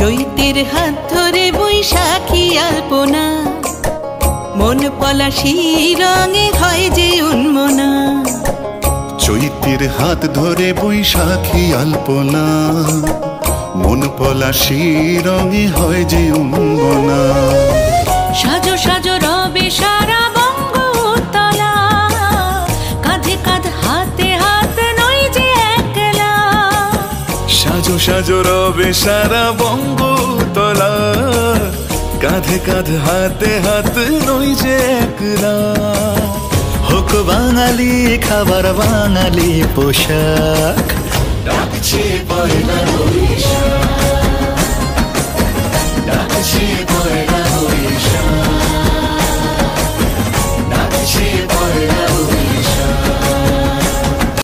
চৈতের হাত ধরে বৈশাখী আলপনা, মন পলাশি রঙে হয় যে উন্মনা। চৈতের হাত ধরে বৈশাখী আলপনা, মন পলাশি রঙে হয় যে উন্মনা। সাজো সাজো রবে সারা বঙ্গতলা, কাঁধে কাঁধ হাতে হাত নই যে একলা। সাজো সাজো রবে সারা বঙ্গতলা, কাঁধে কাঁধ হাতে হাত নই যে একলা। হোক বাঙালি খাবার বাঙালি পোশাক, ডাকছে পয়লা বৈশাখ, ডাকছে পয়লা বৈশাখ।